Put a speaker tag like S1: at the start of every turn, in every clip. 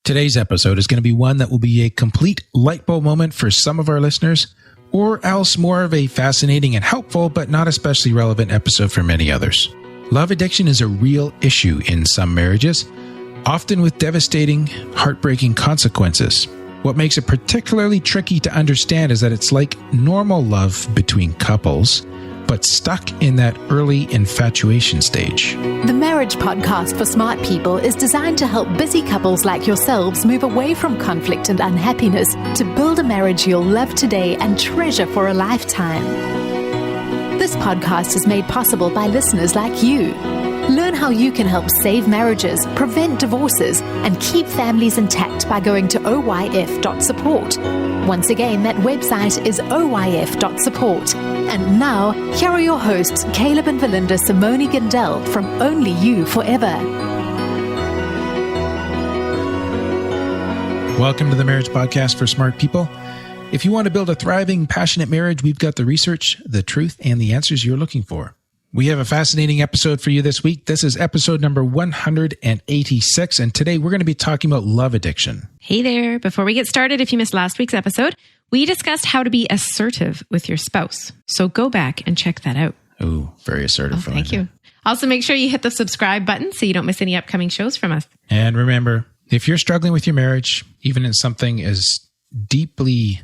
S1: Today's episode is going to be one that will be a complete light bulb moment for some of our listeners, or else more of a fascinating and helpful but not especially relevant episode for many others. Love addiction is a real issue in some marriages, often with devastating, heartbreaking consequences. What makes it particularly tricky to understand is that it's like normal love between couples, but stuck in that early infatuation stage.
S2: The Marriage Podcast for Smart People is designed to help busy couples like yourselves move away from conflict and unhappiness to build a marriage you'll love today and treasure for a lifetime. This podcast is made possible by listeners like you. Learn how you can help save marriages, prevent divorces, and keep families intact by going to oyf.support. Once again, that website is oyf.support. And now, here are your hosts, Caleb and Verlynda Simone Gindel from Only You Forever.
S1: Welcome to the Marriage Podcast for Smart People. If you want to build a thriving, passionate marriage, we've got the research, the truth, and the answers you're looking for. We have a fascinating episode for you this week. This is episode number 186, and today we're going to be talking about love addiction.
S3: Hey there. Before we get started, if you missed last week's episode, we discussed how to be assertive with your spouse. So go back and check that out.
S1: Oh, very assertive.
S3: Thank you. Also, make sure you hit the subscribe button so you don't miss any upcoming shows from us.
S1: And remember, if you're struggling with your marriage, even in something as deeply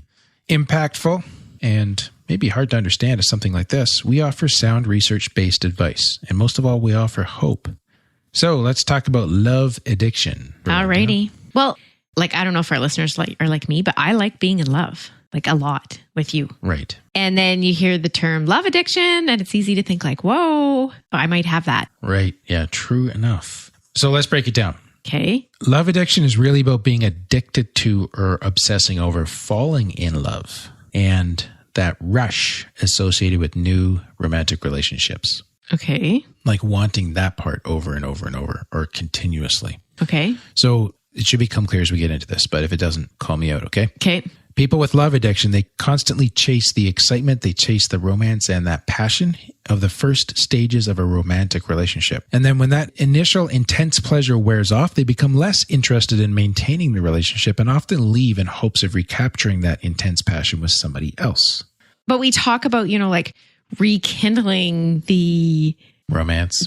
S1: impactful and maybe hard to understand as something like this, we offer sound research-based advice. And most of all, we offer hope. So let's talk about love addiction.
S3: Alrighty. Well, I don't know if our listeners are like me, but I like being in love, a lot with you.
S1: Right.
S3: And then you hear the term love addiction and it's easy to think whoa, I might have that.
S1: Right. Yeah, true enough. So let's break it down.
S3: Okay.
S1: Love addiction is really about being addicted to or obsessing over falling in love and that rush associated with new romantic relationships.
S3: Okay.
S1: Like wanting that part over and over and over or continuously.
S3: Okay.
S1: So it should become clear as we get into this, but if it doesn't, call me out, okay?
S3: Okay.
S1: People with love addiction, they constantly chase the excitement, they chase the romance and that passion of the first stages of a romantic relationship. And then when that initial intense pleasure wears off, they become less interested in maintaining the relationship and often leave in hopes of recapturing that intense passion with somebody else.
S3: But we talk about, rekindling the romance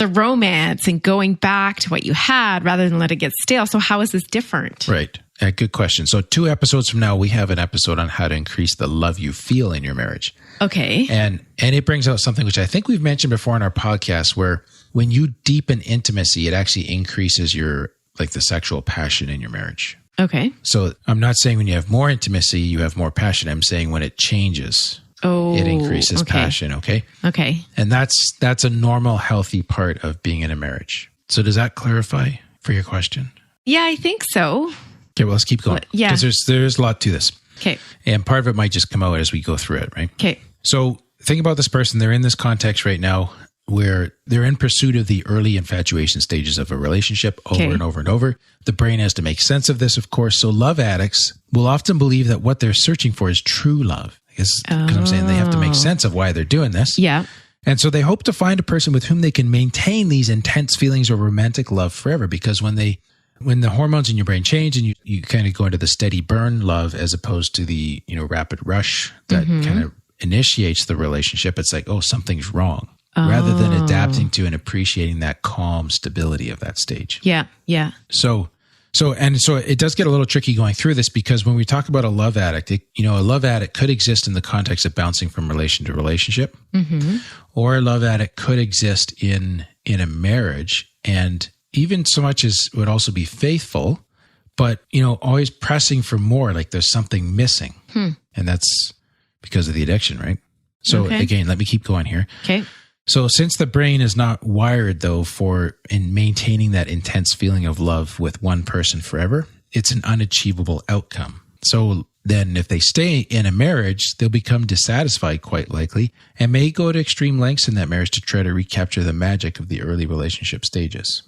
S3: and going back to what you had rather than let it get stale. So how is this different?
S1: Right. Good question. So 2 episodes from now, we have an episode on how to increase the love you feel in your marriage.
S3: Okay.
S1: And it brings out something which I think we've mentioned before in our podcast, where when you deepen intimacy, it actually increases your, the sexual passion in your marriage.
S3: Okay.
S1: So I'm not saying when you have more intimacy, you have more passion. I'm saying when it changes, it increases passion. Okay.
S3: Okay.
S1: And that's a normal, healthy part of being in a marriage. So does that clarify for your question?
S3: Yeah, I think so.
S1: Okay, well, let's keep going.
S3: Yeah.
S1: Because there's a lot to this.
S3: Okay.
S1: And part of it might just come out as we go through it, right?
S3: Okay.
S1: So think about this person. They're in this context right now where they're in pursuit of the early infatuation stages of a relationship over and over and over. The brain has to make sense of this, of course. So love addicts will often believe that what they're searching for is true love. Because I'm saying they have to make sense of why they're doing this.
S3: Yeah.
S1: And so they hope to find a person with whom they can maintain these intense feelings of romantic love forever. Because when the hormones in your brain change and you kind of go into the steady burn love as opposed to the, rapid rush that kind of initiates the relationship, it's like, oh, something's wrong. Rather than adapting to and appreciating that calm stability of that stage.
S3: Yeah. Yeah.
S1: So it does get a little tricky going through this, because when we talk about a love addict, a love addict could exist in the context of bouncing from relation to relationship, or a love addict could exist in a marriage, and even so much as would also be faithful, but always pressing for more, like there's something missing, and that's because of the addiction, right? So again, let me keep going here.
S3: Okay.
S1: So since the brain is not wired, though, in maintaining that intense feeling of love with one person forever, it's an unachievable outcome. So then if they stay in a marriage, they'll become dissatisfied quite likely and may go to extreme lengths in that marriage to try to recapture the magic of the early relationship stages.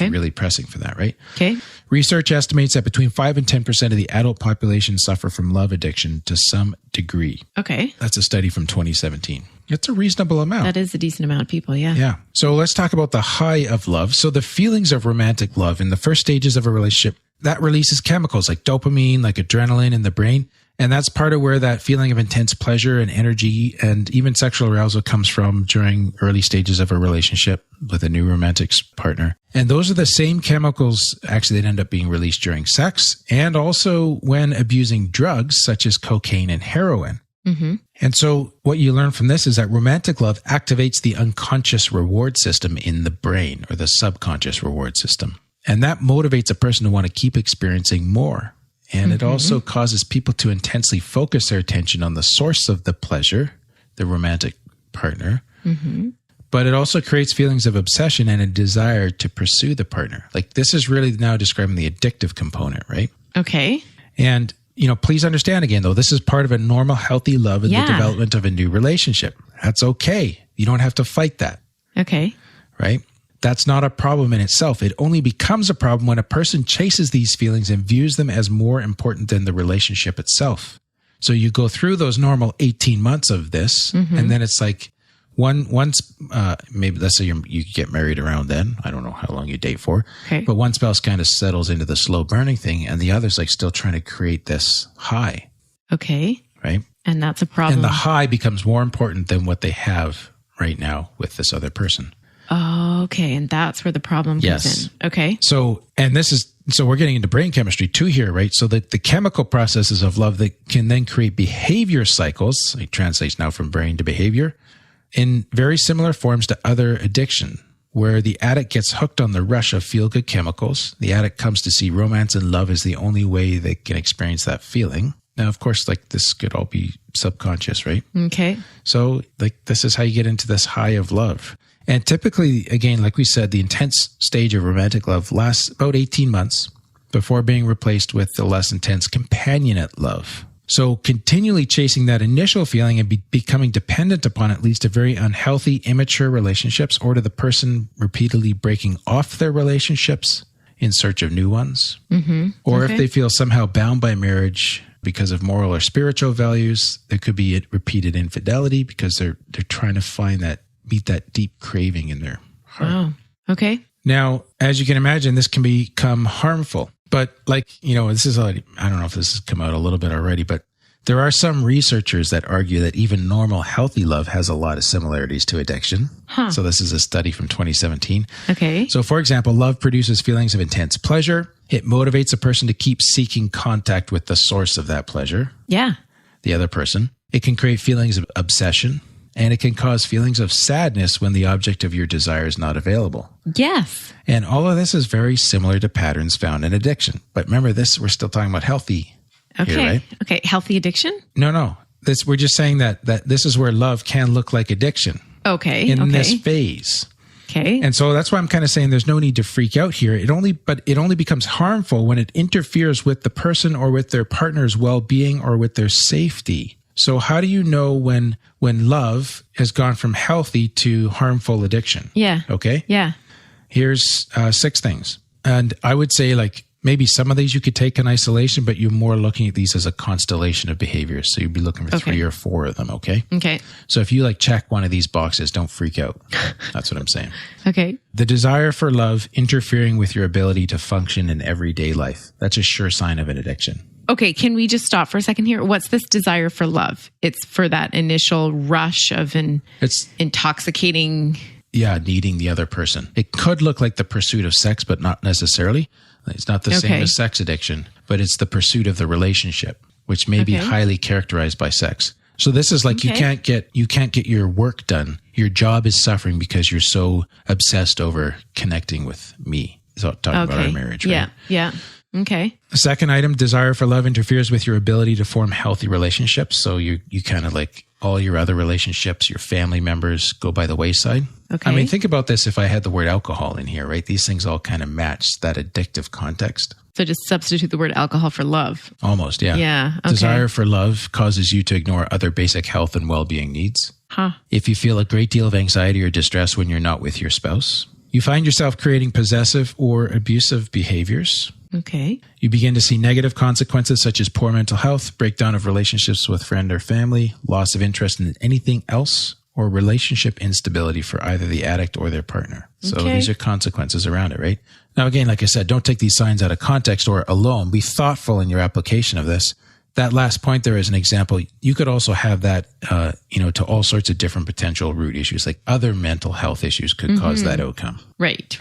S1: Really pressing for that, right?
S3: Okay.
S1: Research estimates that between 5 and 10% of the adult population suffer from love addiction to some degree.
S3: Okay.
S1: That's a study from 2017. It's a reasonable amount.
S3: That is a decent amount of people, yeah.
S1: Yeah. So let's talk about the high of love. So the feelings of romantic love in the first stages of a relationship, that releases chemicals like dopamine, like adrenaline in the brain. And that's part of where that feeling of intense pleasure and energy and even sexual arousal comes from during early stages of a relationship with a new romantic partner. And those are the same chemicals actually that end up being released during sex and also when abusing drugs such as cocaine and heroin.
S3: Mm-hmm.
S1: And so what you learn from this is that romantic love activates the unconscious reward system in the brain or the subconscious reward system. And that motivates a person to want to keep experiencing more. And it also causes people to intensely focus their attention on the source of the pleasure, the romantic partner. Mm-hmm. But it also creates feelings of obsession and a desire to pursue the partner. Like this is really now describing the addictive component, right?
S3: Okay.
S1: And, please understand again, though, this is part of a normal, healthy love and the development of a new relationship. That's okay. You don't have to fight that.
S3: Okay.
S1: Right? That's not a problem in itself. It only becomes a problem when a person chases these feelings and views them as more important than the relationship itself. So you go through those normal 18 months of this, and then it's like once maybe let's say you get married around then. I don't know how long you date for, but one spouse kind of settles into the slow burning thing, and the other's like still trying to create this high.
S3: Okay.
S1: Right.
S3: And that's a problem.
S1: And the high becomes more important than what they have right now with this other person.
S3: Oh, okay. And that's where the problem comes in. Okay.
S1: So we're getting into brain chemistry too here, right? So that the chemical processes of love that can then create behavior cycles, it translates now from brain to behavior, in very similar forms to other addiction, where the addict gets hooked on the rush of feel-good chemicals. The addict comes to see romance and love as the only way they can experience that feeling. Now, of course, like this could all be subconscious, right?
S3: Okay.
S1: So like this is how you get into this high of love. And typically, again, like we said, the intense stage of romantic love lasts about 18 months before being replaced with the less intense companionate love. So continually chasing that initial feeling and becoming dependent upon it leads to very unhealthy, immature relationships, or to the person repeatedly breaking off their relationships in search of new ones. Mm-hmm. Or if they feel somehow bound by marriage because of moral or spiritual values, there could be repeated infidelity because they're trying to meet that deep craving in their heart.
S3: Wow. Okay.
S1: Now, as you can imagine, this can become harmful. But this is, I don't know if this has come out a little bit already, but there are some researchers that argue that even normal, healthy love has a lot of similarities to addiction. Huh. So this is a study from 2017.
S3: Okay.
S1: So for example, love produces feelings of intense pleasure. It motivates a person to keep seeking contact with the source of that pleasure.
S3: Yeah.
S1: The other person. It can create feelings of obsession. And it can cause feelings of sadness when the object of your desire is not available.
S3: Yes.
S1: And all of this is very similar to patterns found in addiction. But remember this, we're still talking about healthy here, right?
S3: Okay. Healthy addiction?
S1: No. We're just saying that this is where love can look like addiction.
S3: Okay.
S1: In this phase.
S3: Okay.
S1: And so that's why I'm kind of saying there's no need to freak out here. It only becomes harmful when it interferes with the person or with their partner's well-being or with their safety. So how do you know when love has gone from healthy to harmful addiction?
S3: Yeah.
S1: Okay?
S3: Yeah.
S1: Here's 6 things. And I would say like maybe some of these you could take in isolation, but you're more looking at these as a constellation of behaviors. So you'd be looking for 3 or 4 of them, okay?
S3: Okay.
S1: So if you check one of these boxes, don't freak out. That's what I'm saying.
S3: Okay.
S1: The desire for love interfering with your ability to function in everyday life. That's a sure sign of an addiction.
S3: Okay, can we just stop for a second here? What's this desire for love? It's for that initial rush of it's intoxicating.
S1: Yeah, needing the other person. It could look like the pursuit of sex, but not necessarily. It's not the same as sex addiction, but it's the pursuit of the relationship, which may be highly characterized by sex. So this is like you can't get your work done. Your job is suffering because you're so obsessed over connecting with me. So talking about our marriage, right?
S3: Yeah. Okay.
S1: The second item, desire for love interferes with your ability to form healthy relationships. So you kind of like all your other relationships, your family members go by the wayside.
S3: Okay.
S1: I mean, think about this if I had the word alcohol in here, right? These things all kind of match that addictive context.
S3: So just substitute the word alcohol for love.
S1: Almost, yeah.
S3: Yeah. Okay.
S1: Desire for love causes you to ignore other basic health and well-being needs.
S3: Huh.
S1: If you feel a great deal of anxiety or distress when you're not with your spouse, you find yourself creating possessive or abusive behaviors.
S3: Okay.
S1: You begin to see negative consequences such as poor mental health, breakdown of relationships with friend or family, loss of interest in anything else, or relationship instability for either the addict or their partner. So these are consequences around it, right? Now, again, like I said, don't take these signs out of context or alone. Be thoughtful in your application of this. That last point there is an example. You could also have that, to all sorts of different potential root issues, like other mental health issues could cause that outcome.
S3: Right.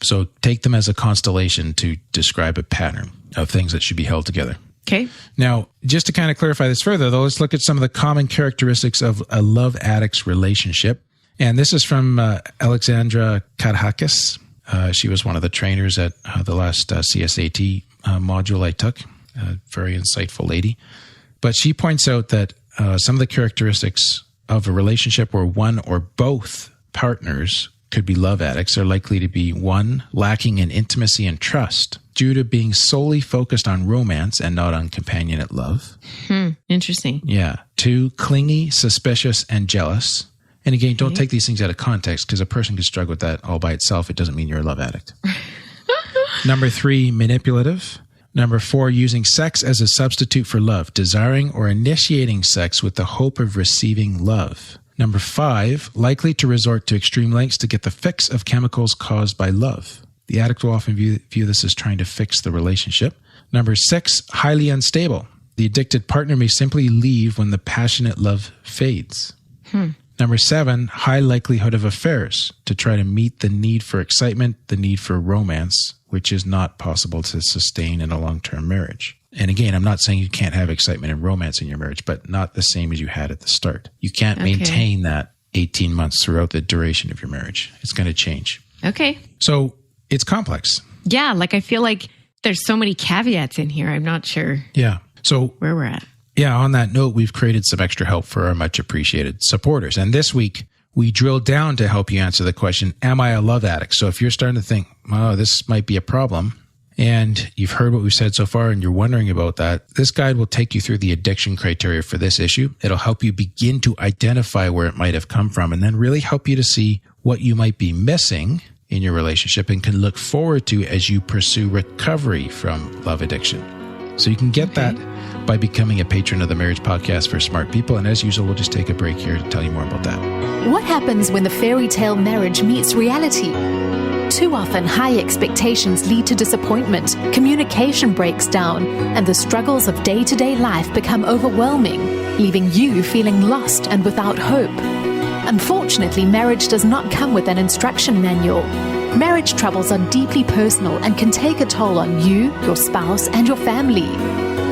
S1: So take them as a constellation to describe a pattern of things that should be held together.
S3: Okay.
S1: Now, just to kind of clarify this further, though, let's look at some of the common characteristics of a love addict's relationship. And this is from Alexandra Kadhakis. She was one of the trainers at the last CSAT module I took. A very insightful lady. But she points out that some of the characteristics of a relationship where one or both partners could be love addicts are likely to be: 1, lacking in intimacy and trust due to being solely focused on romance and not on companionate love.
S3: Interesting.
S1: Yeah. 2, clingy, suspicious, and jealous. And again, don't take these things out of context, because a person can struggle with that all by itself. It doesn't mean you're a love addict. Number 3, manipulative. Number 4, using sex as a substitute for love, desiring or initiating sex with the hope of receiving love. Number 5, likely to resort to extreme lengths to get the fix of chemicals caused by love. The addict will often view this as trying to fix the relationship. Number 6, highly unstable. The addicted partner may simply leave when the passionate love fades. Number 7, high likelihood of affairs to try to meet the need for excitement, the need for romance, which is not possible to sustain in a long-term marriage. And again, I'm not saying you can't have excitement and romance in your marriage, but not the same as you had at the start. You can't maintain that 18 months throughout the duration of your marriage. It's going to change.
S3: Okay.
S1: So it's complex.
S3: Yeah. Like, I feel like there's so many caveats in here. I'm not sure.
S1: Yeah. So
S3: where we're at.
S1: Yeah. On that note, we've created some extra help for our much appreciated supporters. And this week, we drill down to help you answer the question, am I a love addict? So if you're starting to think, oh, this might be a problem, and you've heard what we've said so far and you're wondering about that, this guide will take you through the addiction criteria for this issue. It'll help you begin to identify where it might have come from, and then really help you to see what you might be missing in your relationship and can look forward to as you pursue recovery from love addiction. So you can get that by becoming a patron of the Marriage Podcast for Smart People. And as usual, we'll just take a break here to tell you more about that.
S2: What happens when the fairy tale marriage meets reality? Too often, high expectations lead to disappointment, communication breaks down, and the struggles of day-to-day life become overwhelming, leaving you feeling lost and without hope. Unfortunately, marriage does not come with an instruction manual. Marriage troubles are deeply personal and can take a toll on you, your spouse, and your family.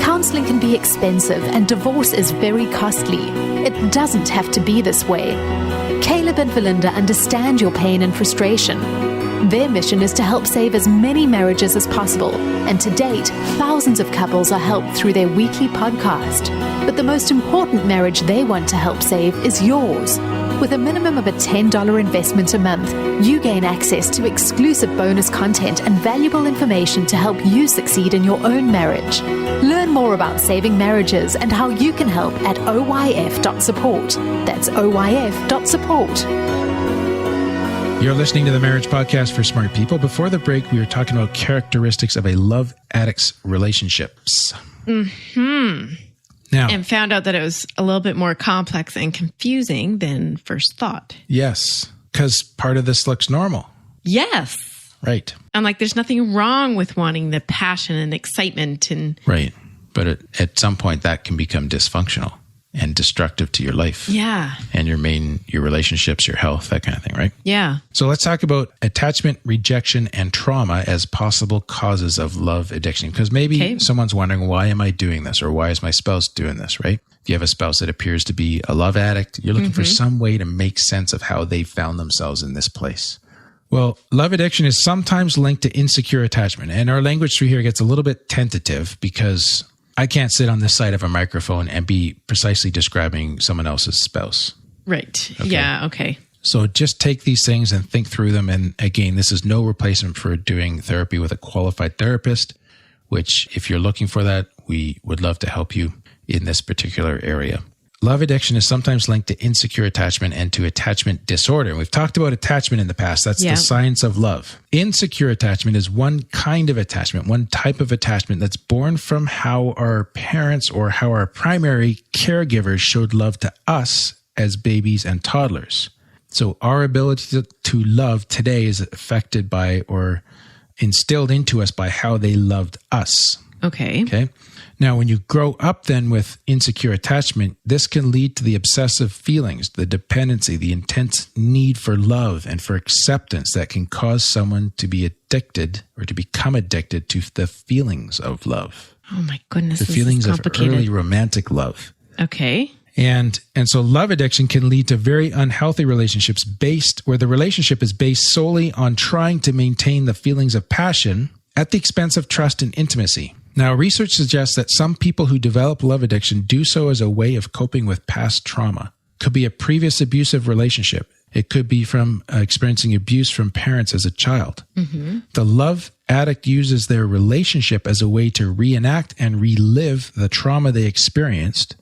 S2: Counseling can be expensive and divorce is very costly. It doesn't have to be this way. Caleb and Verlynda understand your pain and frustration. Their mission is to help save as many marriages as possible, and to date, thousands of couples are helped through their weekly podcast. But the most important marriage they want to help save is yours. With a minimum of a $10 investment a month, you gain access to exclusive bonus content and valuable information to help you succeed in your own marriage. Learn more about saving marriages and how you can help at oyf.support. That's oyf.support.
S1: You're listening to the Marriage Podcast for Smart People. Before the break, we were talking about characteristics of a love addict's relationships. Now,
S3: and found out that it was a little bit more complex and confusing than first thought.
S1: Yes, because part of this looks normal.
S3: Yes.
S1: Right.
S3: I'm like, there's nothing wrong with wanting the passion and excitement.
S1: Right. But at some point, that can become dysfunctional and destructive to your life.
S3: Yeah.
S1: And your relationships, your health, that kind of thing, right?
S3: Yeah.
S1: So let's talk about attachment, rejection, and trauma as possible causes of love addiction. Because maybe someone's wondering, why am I doing this? Or why is my spouse doing this, right? If you have a spouse that appears to be a love addict, you're looking for some way to make sense of how they found themselves in this place. Well, love addiction is sometimes linked to insecure attachment. And our language through here gets a little bit tentative because I can't sit on this side of a microphone and be precisely describing someone else's spouse.
S3: Right.
S1: Okay.
S3: Yeah. Okay.
S1: So just take these things and think through them. And again, this is no replacement for doing therapy with a qualified therapist, which if you're looking for that, we would love to help you in this particular area. Love addiction is sometimes linked to insecure attachment and to attachment disorder. And we've talked about attachment in the past. That's the science of love. Insecure attachment is one kind of attachment, one type of attachment that's born from how our parents or how our primary caregivers showed love to us as babies and toddlers. So our ability to love today is affected by or instilled into us by how they loved us.
S3: Okay.
S1: Now, when you grow up then with insecure attachment, this can lead to the obsessive feelings, the dependency, the intense need for love and for acceptance that can cause someone to be addicted or to become addicted to the feelings of love.
S3: Oh my goodness.
S1: The feelings of early romantic love.
S3: Okay.
S1: And so love addiction can lead to very unhealthy relationships where the relationship is based solely on trying to maintain the feelings of passion at the expense of trust and intimacy. Now, research suggests that some people who develop love addiction do so as a way of coping with past trauma. It could be a previous abusive relationship. It could be from experiencing abuse from parents as a child. Mm-hmm. The love addict uses their relationship as a way to reenact and relive the trauma they experienced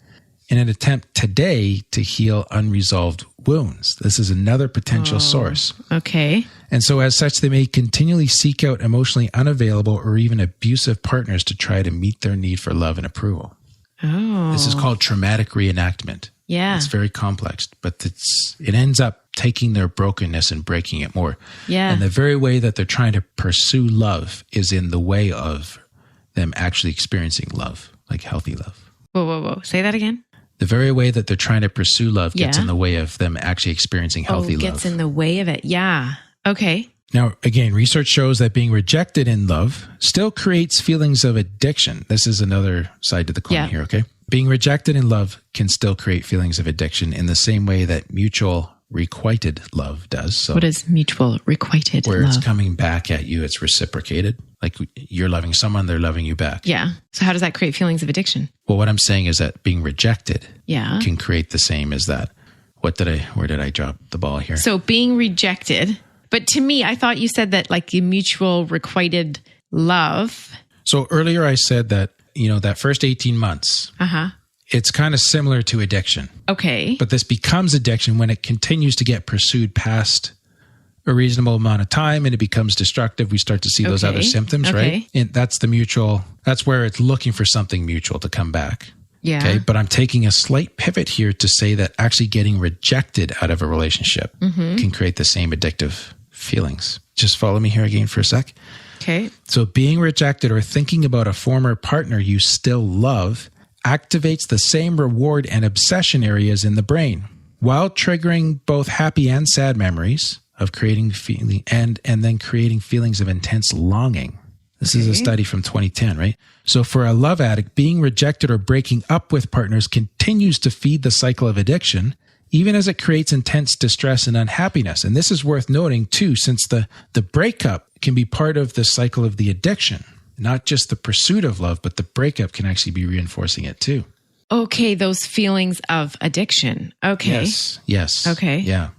S1: in an attempt today to heal unresolved wounds. This is another potential source.
S3: Okay.
S1: And so as such, they may continually seek out emotionally unavailable or even abusive partners to try to meet their need for love and approval.
S3: Oh.
S1: This is called traumatic reenactment.
S3: Yeah.
S1: It's very complex, but it ends up taking their brokenness and breaking it more.
S3: Yeah.
S1: And the very way that they're trying to pursue love is in the way of them actually experiencing love, like healthy love.
S3: Whoa. Say that again.
S1: The very way that they're trying to pursue love gets in the way of them actually experiencing healthy love.
S3: Gets in the way of it. Yeah. Okay.
S1: Now, again, research shows that being rejected in love still creates feelings of addiction. This is another side to the coin here, okay? Being rejected in love can still create feelings of addiction in the same way that mutual requited love does. So
S3: what is mutual requited
S1: where
S3: love?
S1: It's coming back at you, it's reciprocated. Like you're loving someone, they're loving you back.
S3: Yeah. So how does that create feelings of addiction?
S1: Well, what I'm saying is that being rejected can create the same as that. Where did I drop the ball here?
S3: So being rejected, but to me, I thought you said that like the mutual requited love.
S1: So earlier I said that, that first 18 months, it's kind of similar to addiction.
S3: Okay.
S1: But this becomes addiction when it continues to get pursued past a reasonable amount of time and it becomes destructive. We start to see those other symptoms, right? And that's where it's looking for something mutual to come back.
S3: Yeah.
S1: Okay. But I'm taking a slight pivot here to say that actually getting rejected out of a relationship can create the same addictive feelings. Just follow me here again for a sec.
S3: Okay.
S1: So being rejected or thinking about a former partner you still love activates the same reward and obsession areas in the brain while triggering both happy and sad memories of creating feeling and then creating feelings of intense longing. This is a study from 2010, right? So for a love addict, being rejected or breaking up with partners continues to feed the cycle of addiction, even as it creates intense distress and unhappiness. And this is worth noting too, since the breakup can be part of the cycle of the addiction, not just the pursuit of love, but the breakup can actually be reinforcing it too.
S3: Okay, those feelings of addiction. Okay.
S1: Yes.
S3: Okay.
S1: Yeah.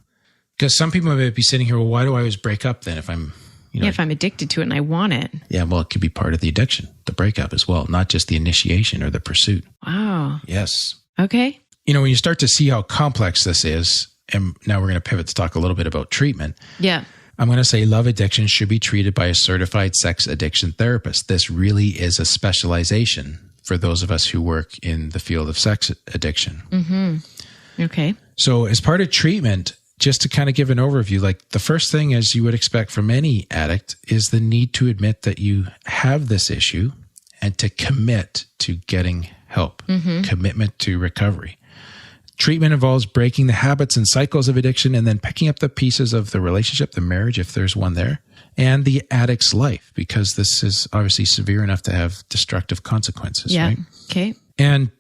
S1: Because some people might be sitting here, well, why do I always break up then if I'm,
S3: if I'm addicted to it and I want it?
S1: Yeah, well, it could be part of the addiction, the breakup as well, not just the initiation or the pursuit.
S3: Wow.
S1: Yes.
S3: Okay.
S1: When you start to see how complex this is, and now we're going to pivot to talk a little bit about treatment.
S3: Yeah.
S1: I'm going to say love addiction should be treated by a certified sex addiction therapist. This really is a specialization for those of us who work in the field of sex addiction.
S3: Mm-hmm. Okay.
S1: So as part of treatment, just to kind of give an overview, like the first thing, as you would expect from any addict, is the need to admit that you have this issue and to commit to getting help, commitment to recovery. Treatment involves breaking the habits and cycles of addiction and then picking up the pieces of the relationship, the marriage, if there's one there, and the addict's life, because this is obviously severe enough to have destructive consequences.
S3: Yeah.
S1: Right?
S3: Okay.
S1: And,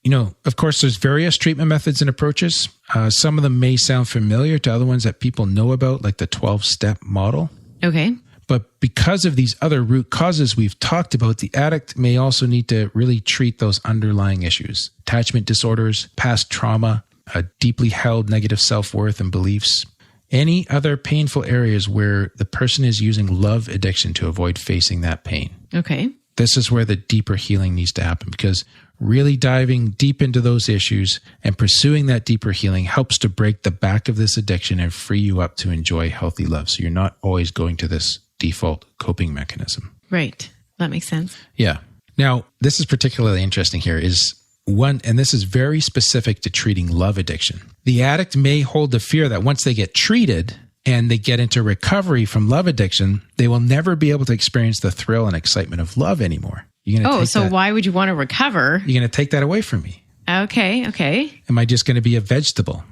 S1: of course, there's various treatment methods and approaches. Some of them may sound familiar to other ones that people know about, like the 12-step model.
S3: Okay.
S1: But because of these other root causes we've talked about, the addict may also need to really treat those underlying issues: attachment disorders, past trauma, a deeply held negative self-worth and beliefs, any other painful areas where the person is using love addiction to avoid facing that pain.
S3: Okay.
S1: This is where the deeper healing needs to happen, because really diving deep into those issues and pursuing that deeper healing helps to break the back of this addiction and free you up to enjoy healthy love. So you're not always going to this default coping mechanism.
S3: Right. That makes sense.
S1: Yeah. Now, this is particularly interesting here is one, and this is very specific to treating love addiction. The addict may hold the fear that once they get treated, and they get into recovery from love addiction, they will never be able to experience the thrill and excitement of love anymore.
S3: Why would you want to recover?
S1: You're going to take that away from me.
S3: Okay.
S1: Am I just going to be a vegetable?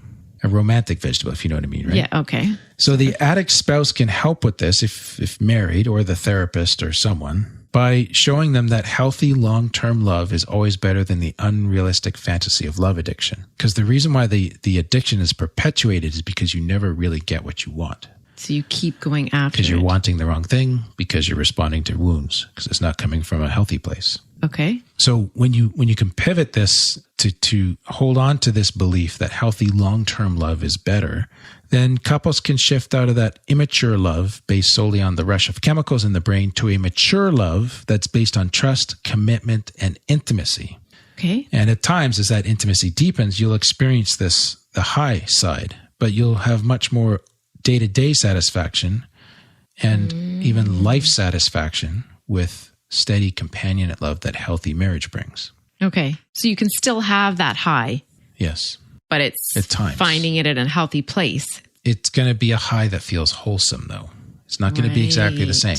S1: A romantic vegetable, if you know what I mean, right?
S3: Yeah, okay.
S1: So the addict spouse can help with this if married, or the therapist or someone, by showing them that healthy long-term love is always better than the unrealistic fantasy of love addiction. Because the reason why the addiction is perpetuated is because you never really get what you want.
S3: So you keep going after it.
S1: Because you're wanting the wrong thing, because you're responding to wounds, because it's not coming from a healthy place.
S3: Okay.
S1: So when you can pivot this to hold on to this belief that healthy long-term love is better, then couples can shift out of that immature love based solely on the rush of chemicals in the brain to a mature love that's based on trust, commitment, and intimacy.
S3: Okay.
S1: And at times, as that intimacy deepens, you'll experience the high side, but you'll have much more day-to-day satisfaction and even life satisfaction with steady companionate love that healthy marriage brings.
S3: Okay. So you can still have that high.
S1: Yes.
S3: But it's
S1: at times
S3: finding it in a healthy place.
S1: It's going to be a high that feels wholesome, though. It's not going to be exactly the same.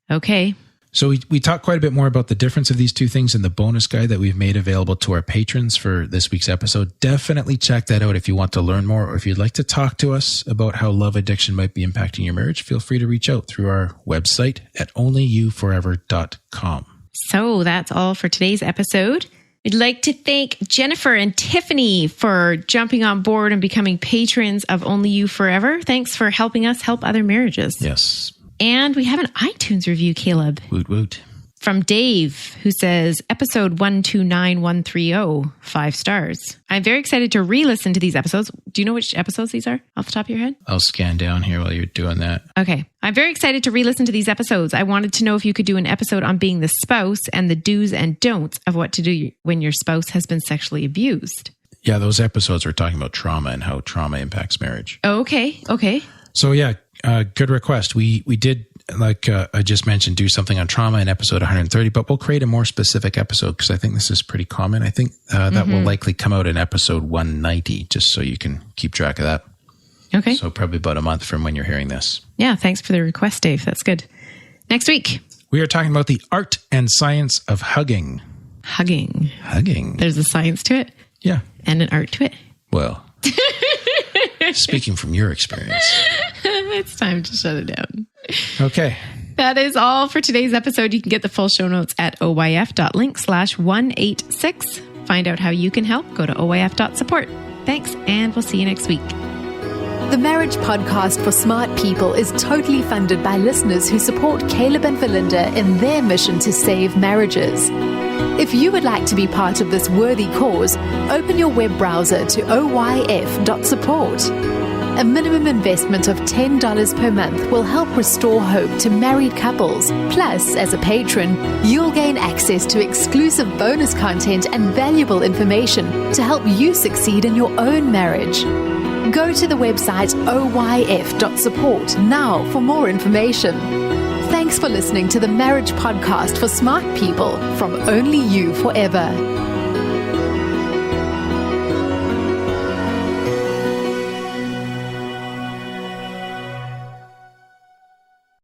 S3: Okay.
S1: So we talked quite a bit more about the difference of these two things in the bonus guide that we've made available to our patrons for this week's episode. Definitely check that out if you want to learn more, or if you'd like to talk to us about how love addiction might be impacting your marriage. Feel free to reach out through our website at onlyyouforever.com.
S3: So that's all for today's episode. We'd like to thank Jennifer and Tiffany for jumping on board and becoming patrons of Only You Forever. Thanks for helping us help other marriages.
S1: Yes.
S3: And we have an iTunes review, Caleb.
S1: Woot woot.
S3: From Dave, who says, episode 129130, 5 stars. I'm very excited to re-listen to these episodes. Do you know which episodes these are off the top of your head?
S1: I'll scan down here while you're doing that.
S3: Okay. I'm very excited to re-listen to these episodes. I wanted to know if you could do an episode on being the spouse and the do's and don'ts of what to do when your spouse has been sexually abused.
S1: Yeah, those episodes were talking about trauma and how trauma impacts marriage.
S3: Okay.
S1: So yeah, good request. We did, like I just mentioned, do something on trauma in episode 130, but we'll create a more specific episode because I think this is pretty common. I think that will likely come out in episode 190, just so you can keep track of that.
S3: Okay.
S1: So probably about a month from when you're hearing this.
S3: Yeah, thanks for the request, Dave. That's good. Next week,
S1: we are talking about the art and science of hugging.
S3: Hugging. There's a science to it.
S1: Yeah.
S3: And an art to it.
S1: Well, speaking from your experience.
S3: It's time to shut it down.
S1: Okay.
S3: That is all for today's episode. You can get the full show notes at oyf.link/186. Find out how you can help. Go to oyf.support. Thanks, and we'll see you next week.
S2: The Marriage Podcast for Smart People is totally funded by listeners who support Caleb and Verlynda in their mission to save marriages. If you would like to be part of this worthy cause, open your web browser to oyf.support. A minimum investment of $10 per month will help restore hope to married couples. Plus, as a patron, you'll gain access to exclusive bonus content and valuable information to help you succeed in your own marriage. Go to the website oyf.support now for more information. Thanks for listening to the Marriage Podcast for Smart People from Only You Forever.